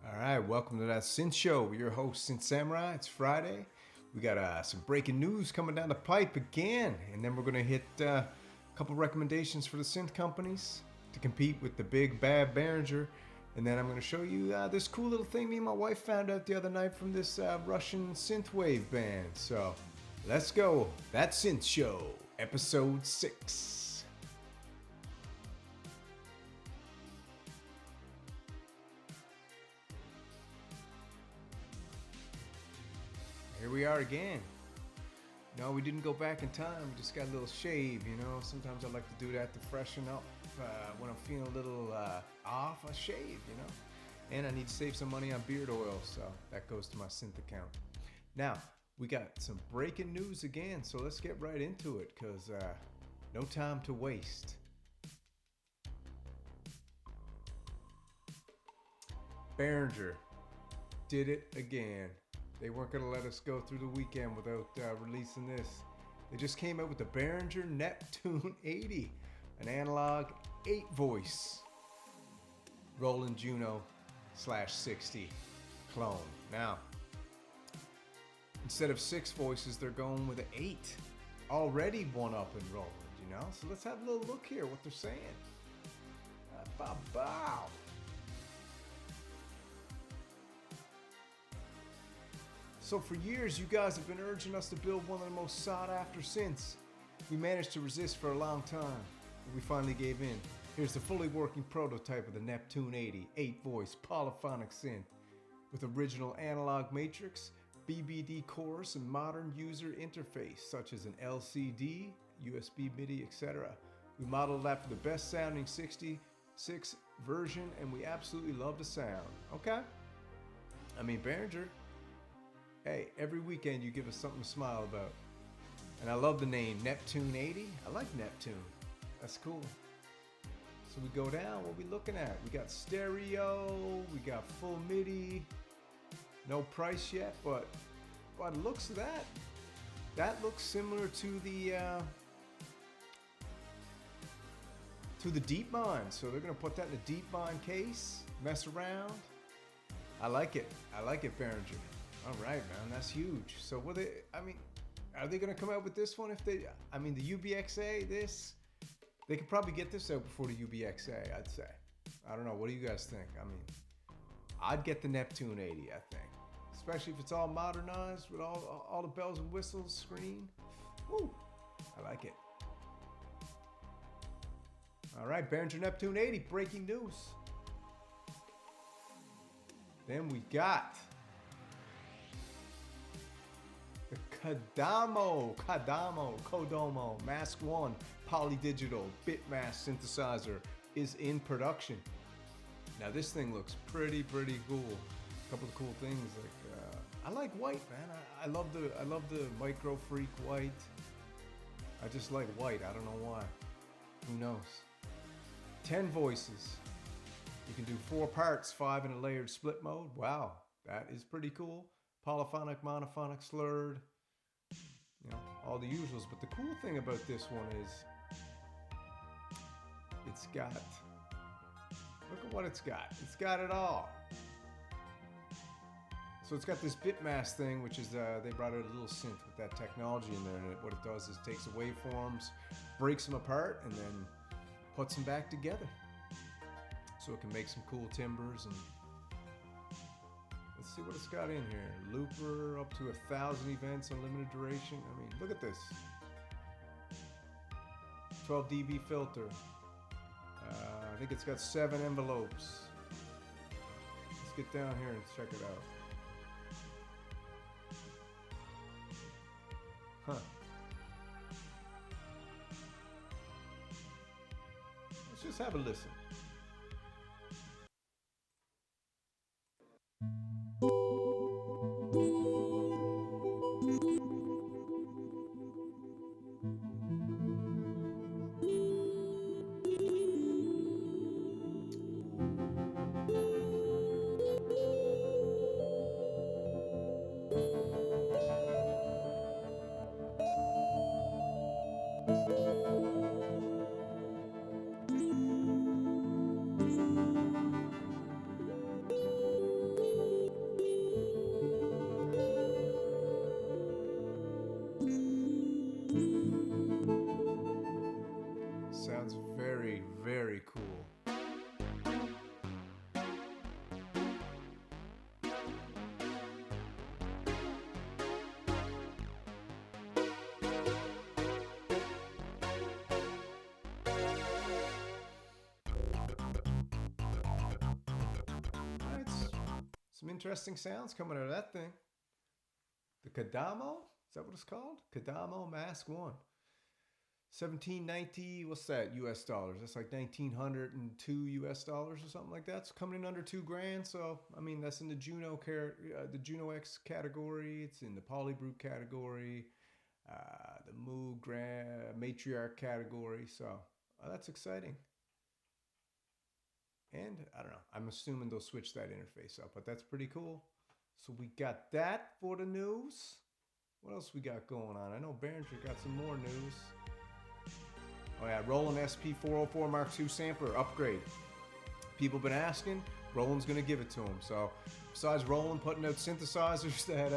All right, welcome to that Synth Show. We're your host, Synth Samurai. It's Friday. We got some breaking news coming down the pipe again, and then we're going to hit a couple recommendations for the synth companies to compete with the big bad Behringer. And then I'm going to show you this cool little thing me and my wife found out the other night from this Russian Synthwave band. So let's go. That Synth Show, episode 6. Here we are again. No, we didn't go back in time. We just got a little shave, you know. Sometimes I like to do that to freshen up when I'm feeling a little off. I shave, you know. And I need to save some money on beard oil, so that goes to my synth account. Now, we got some breaking news again, so let's get right into it, because no time to waste. Behringer did it again. They weren't going to let us go through the weekend without releasing this. They just came out with the Behringer NEPTUNE-80, an analog 8-voice Roland Juno/60 clone. Now, instead of 6 voices, they're going with an 8. Already one up in Roland, you know? So let's have a little look here, what they're saying. Bow. So for years, you guys have been urging us to build one of the most sought after synths. We managed to resist for a long time, but we finally gave in. Here's the fully working prototype of the NEPTUNE-80 8-voice polyphonic synth with original analog matrix, BBD chorus, and modern user interface such as an LCD, USB MIDI, etc. We modeled after the best sounding 66 version, and we absolutely love the sound. Okay? I mean, Behringer, hey, every weekend you give us something to smile about. And I love the name NEPTUNE-80. I like Neptune. That's cool. So we go down, what we looking at? We got stereo, we got full MIDI. No price yet, but by the looks of that looks similar to the DeepMind. So they're gonna put that in the DeepMind case, mess around. I like it, Behringer. All right, man, that's huge. So are they gonna come out with this one? The UBXA, they could probably get this out before the UBXA, I'd say. I don't know, what do you guys think? I mean, I'd get the NEPTUNE-80, I think. Especially if it's all modernized with all the bells and whistles, screen. Woo, I like it. All right, Behringer NEPTUNE-80, breaking news. Then we got the Kodamo Mask One polydigital bitmask synthesizer is in production. Now this thing looks pretty cool. A couple of cool things, like I like white, man. I love the Micro Freak white. I just like white. I don't know why. Who knows? 10 voices. You can do 4 parts, 5 in a layered split mode. Wow, that is pretty cool. Polyphonic, monophonic, slurred, you know, all the usuals. But the cool thing about this one is it's got, look at what it's got. It's got it all. So it's got this bitmask thing, which is, they brought out a little synth with that technology in there. And what it does is takes the waveforms, breaks them apart, and then puts them back together. So it can make some cool timbres. And let's see what it's got in here. Looper, up to 1,000 events, unlimited duration. I mean, look at this. 12 dB filter. I think it's got 7 envelopes. Let's get down here and check it out. Huh. Let's just have a listen. Some interesting sounds coming out of that thing. The Kadamo, is that what it's called? Kadamo Mask One. 1790, what's that US dollars? That's like 1902 US dollars or something like that. It's coming in under $2,000. So, I mean, that's in the Juno-x category. It's in the Polybrew category, the Moog Matriarch category. So, that's exciting. And I don't know, I'm assuming they'll switch that interface up, but that's pretty cool. So we got that for the news. What else we got going on? I know Behringer got some more news. Oh yeah, Roland SP-404 MkII sampler upgrade. People been asking, Roland's gonna give it to them. So besides Roland putting out synthesizers that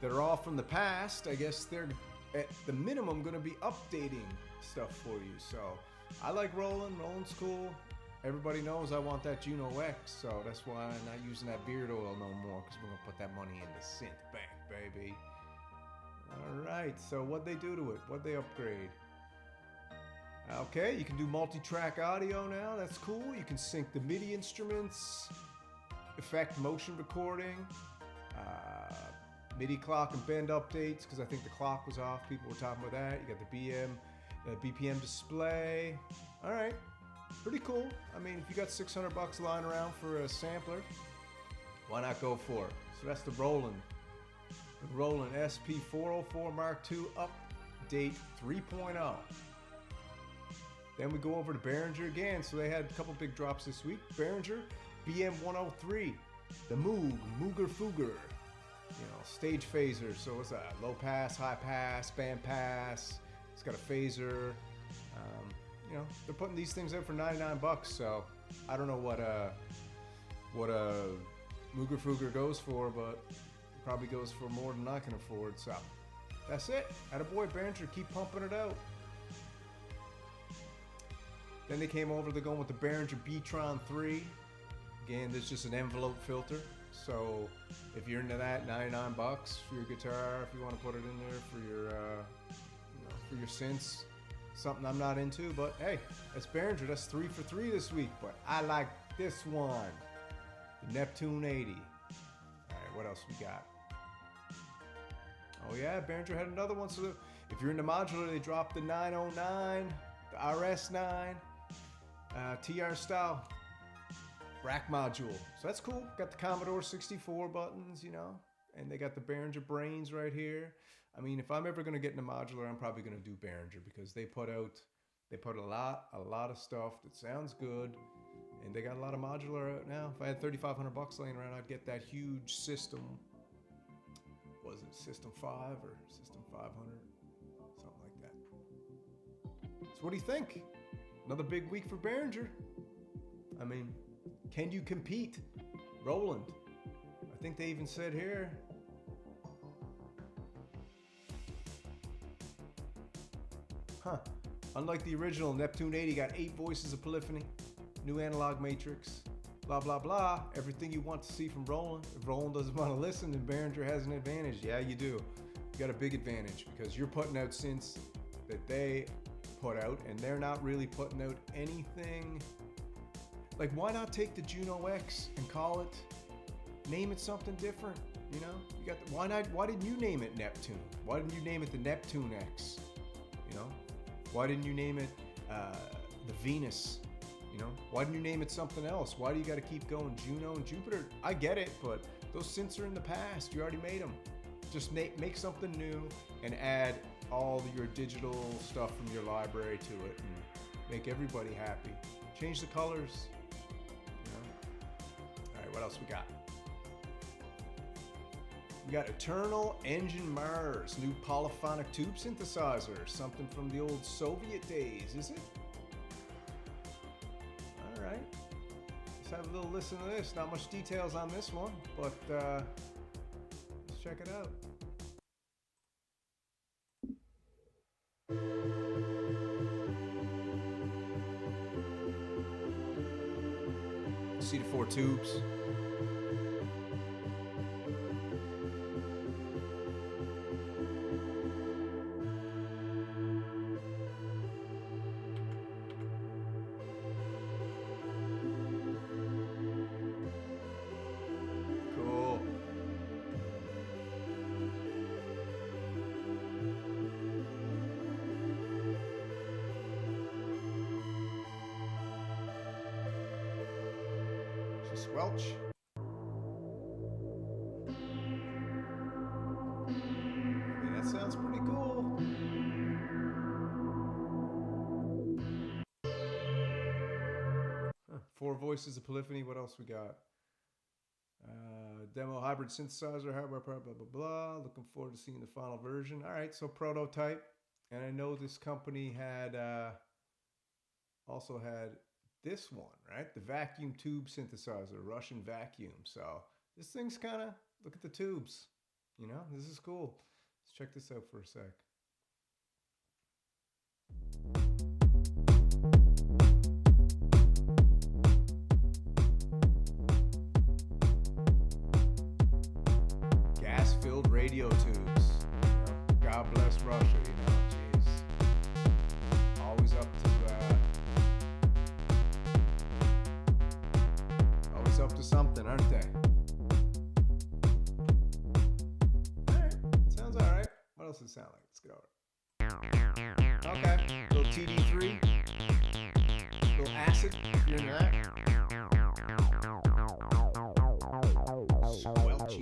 are all from the past, I guess they're at the minimum gonna be updating stuff for you. So I like Roland. Roland's cool. Everybody knows I want that Juno-x, so that's why I'm not using that beard oil no more, because we're gonna put that money in the synth bank, baby. All right, so what'd they do to it? What'd they upgrade? Okay, you can do multi-track audio now. That's cool. You can sync the MIDI instruments, effect motion recording, MIDI clock and bend updates, because I think the clock was off. People were talking about that. You got the BPM display. All right, pretty cool. I mean, if you got $600 lying around for a sampler, why not go for it? So that's the Roland SP-404 MkII Update 3.0. Then we go over to Behringer again. So they had a couple big drops this week. Behringer BM-103, the Moog Moogerfooger, stage phaser. So what's that? Low pass, high pass, band pass. It's got a phaser. They're putting these things out for $99. So I don't know what a Moogerfooger goes for, but it probably goes for more than I can afford. So that's it. Attaboy, Behringer, keep pumping it out. Then they came over, they're going with the Behringer BTron 3. Again, there's just an envelope filter. So if you're into that, $99 for your guitar, if you want to put it in there for your synths. Something I'm not into, but hey, that's Behringer. That's 3 for 3 this week, but I like this one, the Neptune-80. All right, what else we got? Oh yeah, Behringer had another one. So if you're into modular, they dropped the 909, the RS-9, TR-style rack module. So that's cool. Got the Commodore 64 buttons, and they got the Behringer brains right here. I mean, if I'm ever going to get into modular, I'm probably going to do Behringer, because they put a lot of stuff that sounds good, and they got a lot of modular out now. If I had $3,500 laying around, I'd get that huge system. Was it System 5 or System 500? Something like that. So what do you think? Another big week for Behringer. I mean, can you compete? Roland. I think they even said here, unlike the original, Neptune-80 got 8 voices of polyphony, new analog matrix, blah, blah, blah. Everything you want to see from Roland. If Roland doesn't want to listen, then Behringer has an advantage. Yeah, you do. You got a big advantage, because you're putting out synths that they put out, and they're not really putting out anything. Like, why not take the Juno-x and call it, name it something different? You got why didn't you name it Neptune? Why didn't you name it the Neptune-x? Why didn't you name it the Venus? Why didn't you name it something else? Why do you got to keep going Juno and Jupiter? I get it, but those synths are in the past. You already made them. Just make something new and add all your digital stuff from your library to it and make everybody happy. Change the colors. All right, what else we got? We got Eternal Engine Mars, new polyphonic tube synthesizer, something from the old Soviet days, is it? All right, let's have a little listen to this. Not much details on this one, but let's check it out. See the 4 tubes. Squelch. I mean, that sounds pretty cool. Huh. 4 voices of polyphony. What else we got? Demo hybrid synthesizer, hardware, blah, blah, blah, blah. Looking forward to seeing the final version. All right, so prototype. And I know this company had also had this one, right? The vacuum tube synthesizer, Russian vacuum. So this thing's kind of, look at the tubes. You know, this is cool. Let's check this out for a sec. Gas-filled radio tubes. You know, God bless Russia, you know. Jeez. Always up to something, aren't they? Alright, sounds alright. What else does it sound like? Let's get over it. Okay, little TD3. Little acid. You're into that? Squelchy.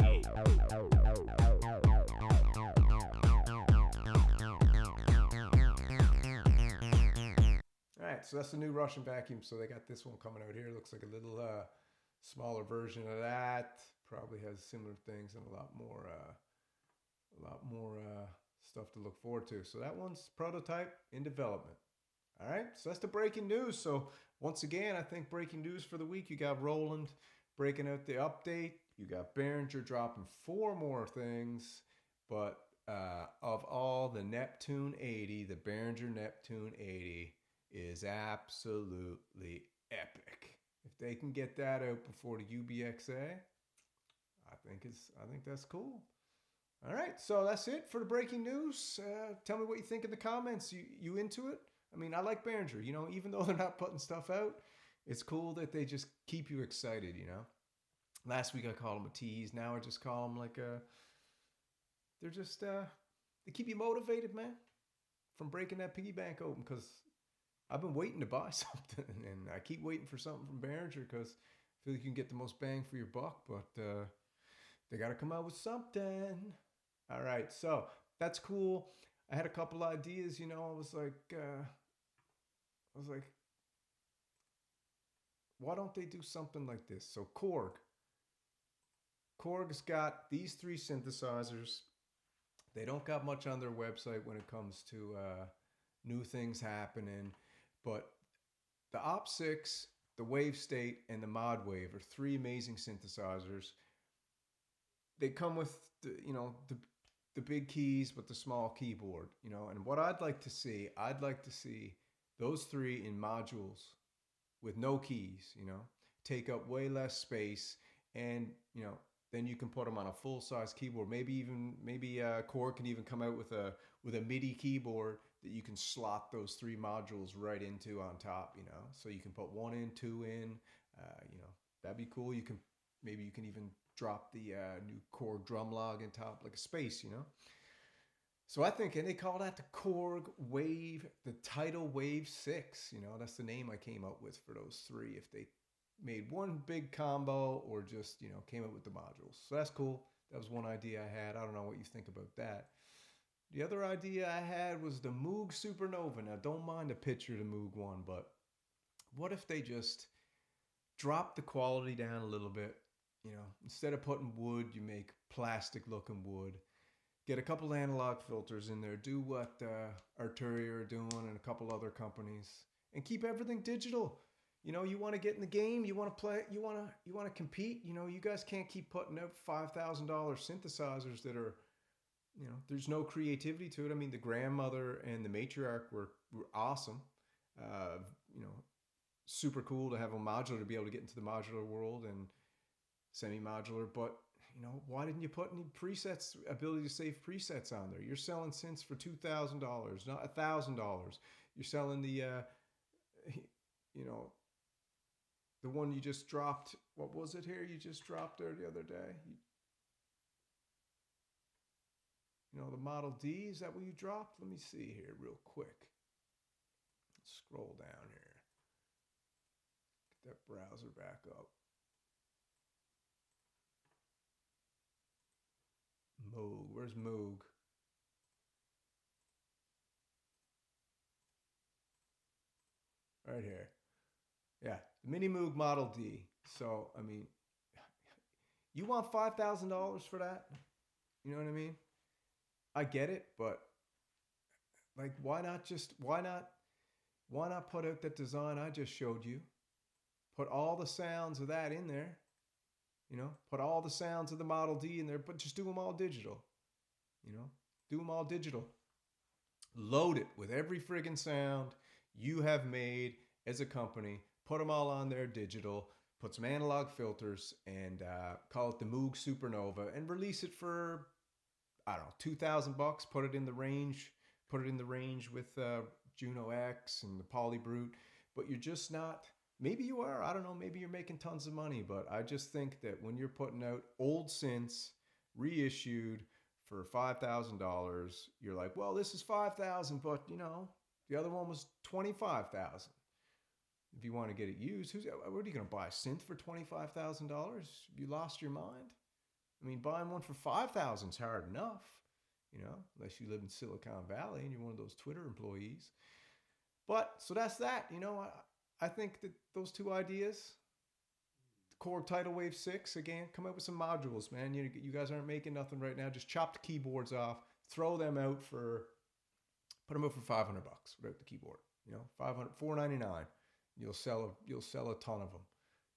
Alright, so that's the new Russian vacuum. So they got this one coming out here. Looks like a little smaller version of that. Probably has similar things and a lot more stuff to look forward to. So that one's prototype in development. All right, so that's the breaking news. So once again, I think breaking news for the week, you got Roland breaking out the update. You got Behringer dropping 4 more things. But of all, the Neptune-80, the Behringer Neptune-80 is absolutely epic. If they can get that out before the UBXA, I think that's cool. All right, so that's it for the breaking news. Tell me what you think in the comments. You into it? I mean, I like Behringer. You know, even though they're not putting stuff out, it's cool that they just keep you excited. You know, last week I called them a tease. Now I just call them like they're just they keep you motivated, man, from breaking that piggy bank open. Because I've been waiting to buy something, and I keep waiting for something from Behringer because I feel like you can get the most bang for your buck. But they got to come out with something. All right, so that's cool. I had a couple ideas, you know. I was like, why don't they do something like this? So Korg's got these 3 synthesizers. They don't got much on their website when it comes to new things happening, but the Op6, the Wave State, and the Mod Wave are 3 amazing synthesizers. They come with the big keys but the small keyboard, you know. And what I'd like to see those 3 in modules with no keys, you know, take up way less space, and you know, then you can put them on a full-size keyboard. Maybe Korg can even come out with a MIDI keyboard that you can slot those 3 modules right into on top, you know. So you can put 1 in, 2 in, you know, that'd be cool. You can even drop the new Korg drum log in top like a space, you know. So I think, and they call that the Korg Wave, the Tidal Wave 6, you know. That's the name I came up with for those 3. If they made one big combo or just, you know, came up with the modules. So that's cool. That was one idea I had. I don't know what you think about that. The other idea I had was the Moog Supernova. Now, don't mind the picture of the Moog one, but what if they just drop the quality down a little bit? You know, instead of putting wood, you make plastic looking wood. Get a couple analog filters in there. Do what Arturia are doing and a couple other companies, and keep everything digital. You know, you want to get in the game, you want to play, you want to compete. You know, you guys can't keep putting out $5,000 synthesizers that are, you know, there's no creativity to it. I mean, the Grandmother and the Matriarch were awesome. You know, super cool to have a modular, to be able to get into the modular world and semi-modular. But you know, why didn't you put any presets, ability to save presets on there? You're selling synths for $2,000, not $1,000. You're selling the, you know, the one you just dropped. What was it here? You just dropped there the other day. You know, the Model D. Is that what you dropped? Let me see here real quick. Let's scroll down here. Get that browser back up. Moog. Where's Moog? Right here. Yeah, the Mini Moog Model D. So, I mean, you want $5,000 for that? You know what I mean? I get it, but like, why not put out that design I just showed you? Put all the sounds of that in there. You know, put all the sounds of the Model D in there, but just do them all digital. You know, do them all digital. Load it with every friggin' sound you have made as a company. Put them all on there digital. Put some analog filters and call it the Moog Supernova and release it for, I don't know, $2,000. Put it in the range. Put it in the range with Juno-x and the Polybrute. But you're just not. Maybe you are. I don't know. Maybe you're making tons of money. But I just think that when you're putting out old synths reissued for $5,000, you're like, well, this is $5,000, but you know, the other one was $25,000. If you want to get it used, what are you going to buy a synth for $25,000? You lost your mind? I mean, buying one for $5,000 is hard enough, you know, unless you live in Silicon Valley and you're one of those Twitter employees. But so that's that. You know, I think that those two ideas, the Korg Tidal Wave 6, again, come up with some modules, man. You guys aren't making nothing right now. Just chop the keyboards off, throw them out for, put them out for $500 without the keyboard. You know, $499. You'll sell a ton of them,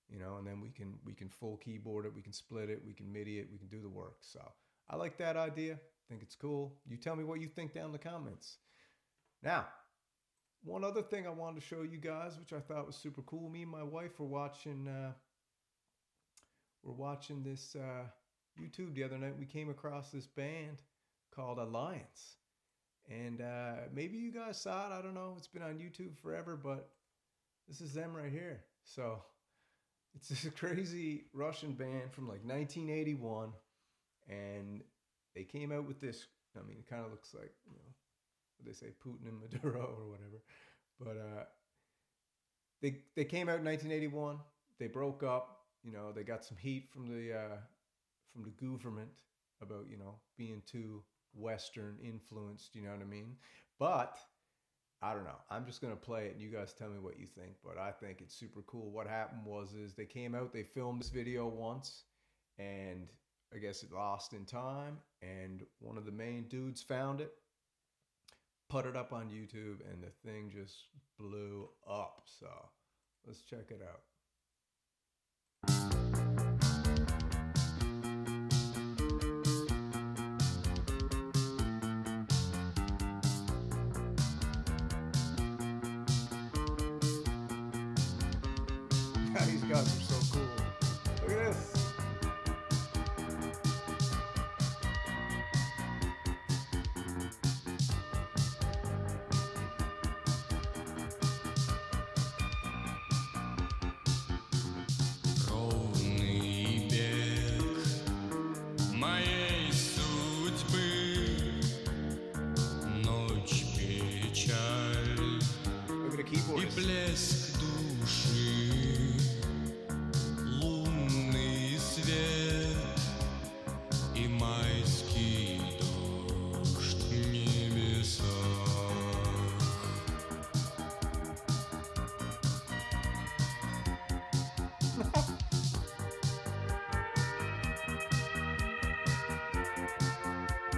you know, and then we can full keyboard it, we can split it, we can MIDI it, we can do the work. So I like that idea. Think it's cool. You tell me what you think down in the comments. Now, one other thing I wanted to show you guys, which I thought was super cool. Me and my wife were watching this YouTube the other night. We came across this band called Alyans, and maybe you guys saw it. I don't know. It's been on YouTube forever, but this is them right here. So it's this crazy Russian band from like 1981, and they came out with this. I mean, it kind of looks like, you know, what they say, Putin and Maduro or whatever. But they came out in 1981. They broke up. You know, they got some heat from the government about, you know, being too Western influenced. You know what I mean? But I don't know. I'm just going to play it and you guys tell me what you think. But I think it's super cool. What happened is they came out, they filmed this video once, and I guess it lost in time. And one of the main dudes found it, put it up on YouTube, and the thing just blew up. So let's check it out. These guys are so cool. Look at this. Ровный бег моей судьбы, ночь печаль Look at the keyboard. и блеск души.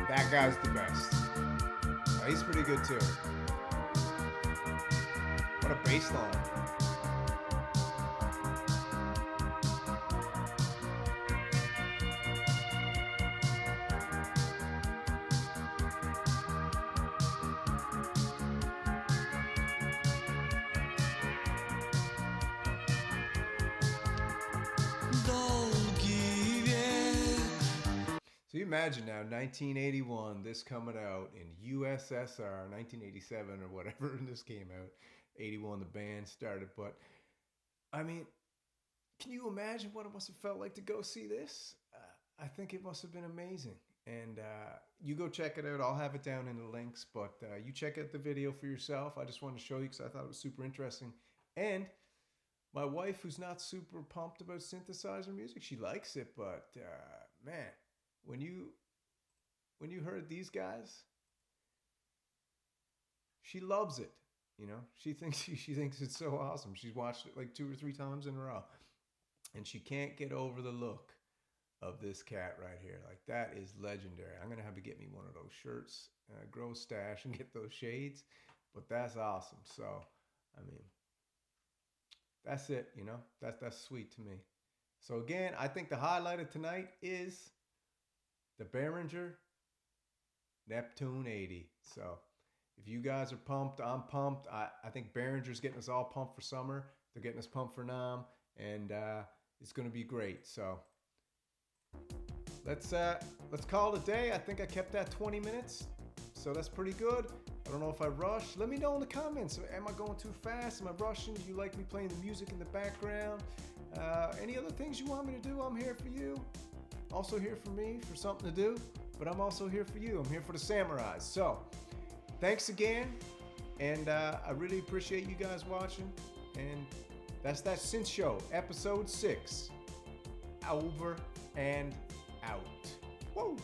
That guy's the best. He's pretty good too. What a bass line. So you imagine now, 1981, this coming out in USSR, 1987 or whatever, and this came out. 81, the band started. But, I mean, can you imagine what it must have felt like to go see this? I think it must have been amazing. And you go check it out. I'll have it down in the links. But you check out the video for yourself. I just wanted to show you because I thought it was super interesting. And my wife, who's not super pumped about synthesizer music, she likes it. But, man, when you when you heard these guys, she loves it. You know, she thinks it's so awesome. She's watched it like 2 or 3 times in a row, and she can't get over the look of this cat right here. Like, that is legendary. I'm gonna have to get me one of those shirts, grow a stash, and get those shades. But that's awesome. So, I mean, that's it. You know, that's sweet to me. So again, I think the highlight of tonight is the Behringer NEPTUNE-80. So if you guys are pumped, I'm pumped. I think Behringer's getting us all pumped for summer. They're getting us pumped for NAMM, and it's going to be great. So let's call it a day. I think I kept that 20 minutes, so that's pretty good. I don't know if I rushed. Let me know in the comments. Am I going too fast? Am I rushing? Do you like me playing the music in the background? Any other things you want me to do? I'm here for you. Also here for me, for something to do. But I'm also here for you. I'm here for the samurais. So thanks again, and I really appreciate you guys watching. And that's that Synth Show, episode 6. Over and out. Whoa!